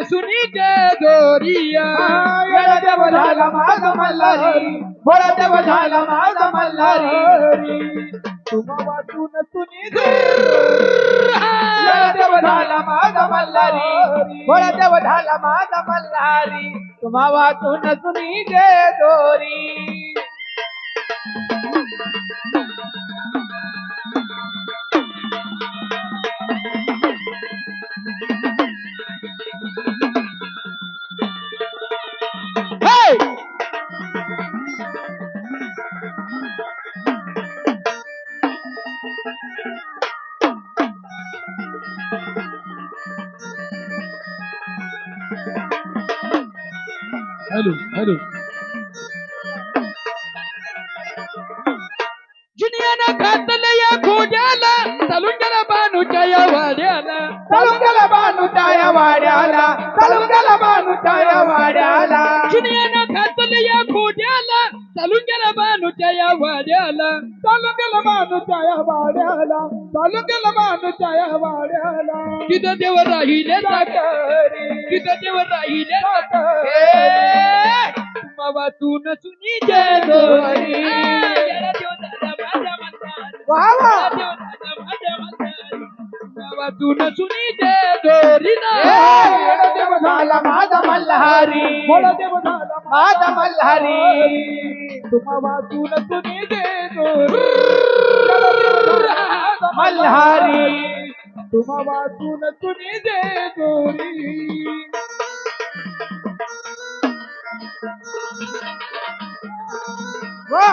सुनीचे दोरिया येडा देव झाला माझा मल्हारी भोळा देव झाला माझा मल्हारी तुम्हा वाचून सुनी येडा देव झाला माझा मल्हारी भोळा देव झाला माझा मल्हारी तुम्हा वाचून सुनी दे दोरी हॅलो हॅलो जुनियानं घातलं या खोड्याला चालून गेला बानूच्या या वाड्याला चालून गेला बानूच्या या वाड्याला चालून गेला बानूच्या या वाड्याला जुनियानं घातलं या खोड्याला चालून गेला बानूच्या या वाड्याला चालून गेला बानूच्या या वाड्याला चालून गेला बानूच्या या वाड्याला तिथं देव राहिले साखरी तिथं देव राहिले वाचून सुनी जय दोरी याला देव दादा माझ्या मल्हारी वा वा देव दादा माझ्या मल्हारी वाचून सुनी जय दोरी ना येडा देव झाला माझा मल्हारी भोळा देव झाला माझा मल्हारी तुम्हा वाचून सुनी दे दोरी येडा देव झाला माझा मल्हारी तुम्हा वाचून सुनी दे दोरी वा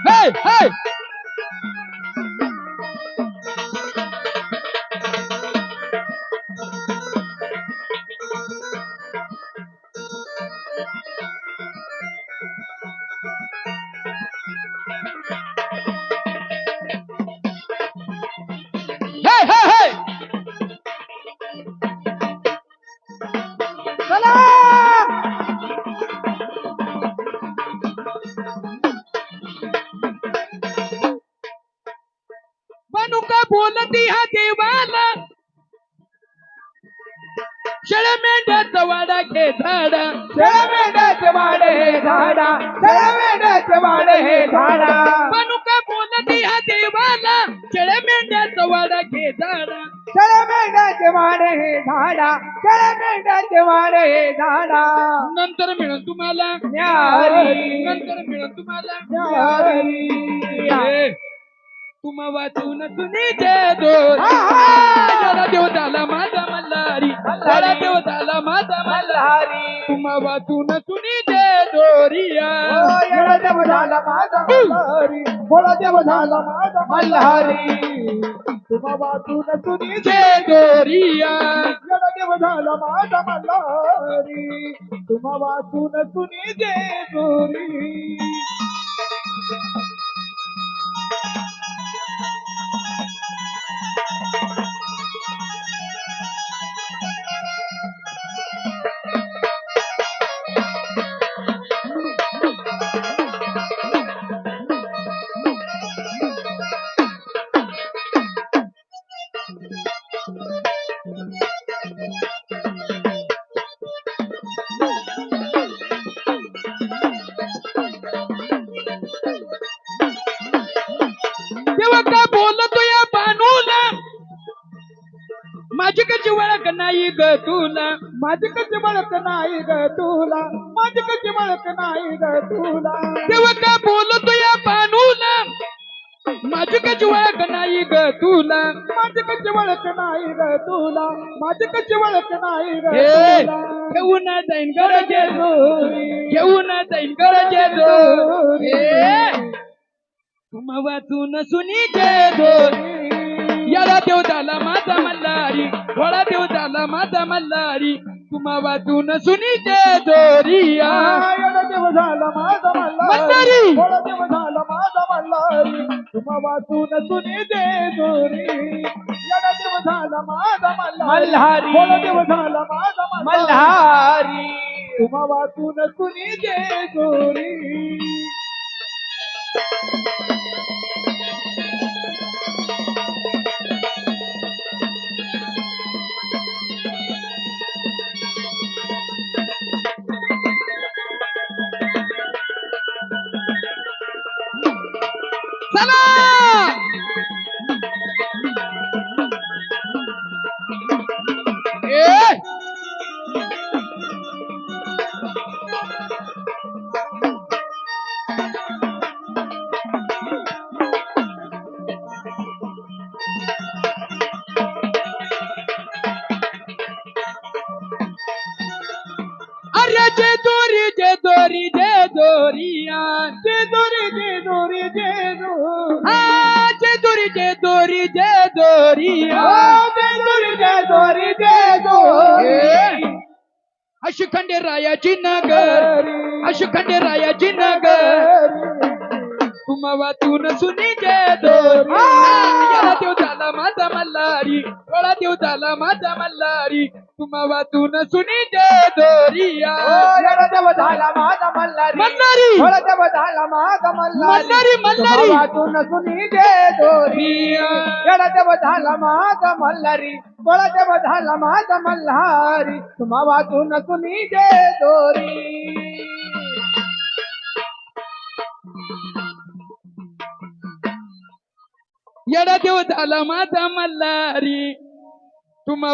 हे हे चला बनू का बोलती हा देवाला शेळ्या मेंढ्याचं वाडा घे झाडा शेळ्या मेंढ्याचे वाडे हे झाडा शेळ्या मेंढ्याचे वाडे हे झाडा बनू का बोलती हा देवाला शेळ्या मेंढ्याचं वाडा घे झाडा शेळ्या मेंढ्याचे वाडे हे झाडा शेळ्या मेंढ्याचे वाडे हे झाडा नंतर मिळून तुम्हाला न्यारी नंतर मिळून तुम्हाला न्यारी तुम्हा वाचून सुनी जय दोरी याला देव झाला माझा मल्हारी याला देव झाला माझा मल्हारी तुम्हा वाचून सुनी जय दोरिया येडा देव झाला माझा मल्हारी भोळा देव झाला माझा मल्हारी तुम्हा वाचून सुनी जय दोरिया येडा देव झाला माझा मल्हारी तुम्हा वाचून सुनी दे दोरी तेव्हा का बोलतो या बानूला माझी कशी ओळख नाही ग तुला माझी कशी ओळख नाही ग तुला माझी कशी ओळख नाही ग तुला तेव्हा का बोलतो या बानूला माझी कशी ओळख नाही ग तुला माझी कशी ओळख नाही ग तुला माझी कशी ओळख नाही ग हे तुला घेऊन जाईन गरजे घेऊन जाईन गरजे तुम्हा वाचून सुनी जय दोरी याला देव झाला माझा मल्हारी भोळा देव झाला माझा मल्हारी तुम्हा वाचून सुनी जय दोरिया येडा देव झाला माझा मल्हारी. मल्हारी भोळा देव झाला माझा मल्हारी तुम्हा वाचून सुनी दे दोरी येडा देव झाला माझा मल्हारी भोळा देव झाला माझा मल्हारी तुम्हा वाचून सुनी दे दोरी ए अरे जे दोरी जे दोरी जे दोरिया जे दोरी जे दोरी जे दोरी हा जे दोरी जे दोरी जे दोरिया जे दोरी जे दोरी जे दोरी अशी खंडेरायाची नगर अशी खंडेरायाची नगर तुम्हा वाचून सुनी जे दोरी याला देव झाला माझा मल्हारी थोडा देव झाला माझा मल्हारी तुम्हा वाचून सुनी जे दोरिया देव झाला माझा मल्हारी मल्हारी देव झाला माझा मल्हारी मल्हारी वाचून सुनी जे दोरी देव झाला माझा मल्हारी देव झाला माझा मल्हारी तुम्हा वाचून सुनी जे दोरी येडा देव झाला माझा मल्हारी तुम्हा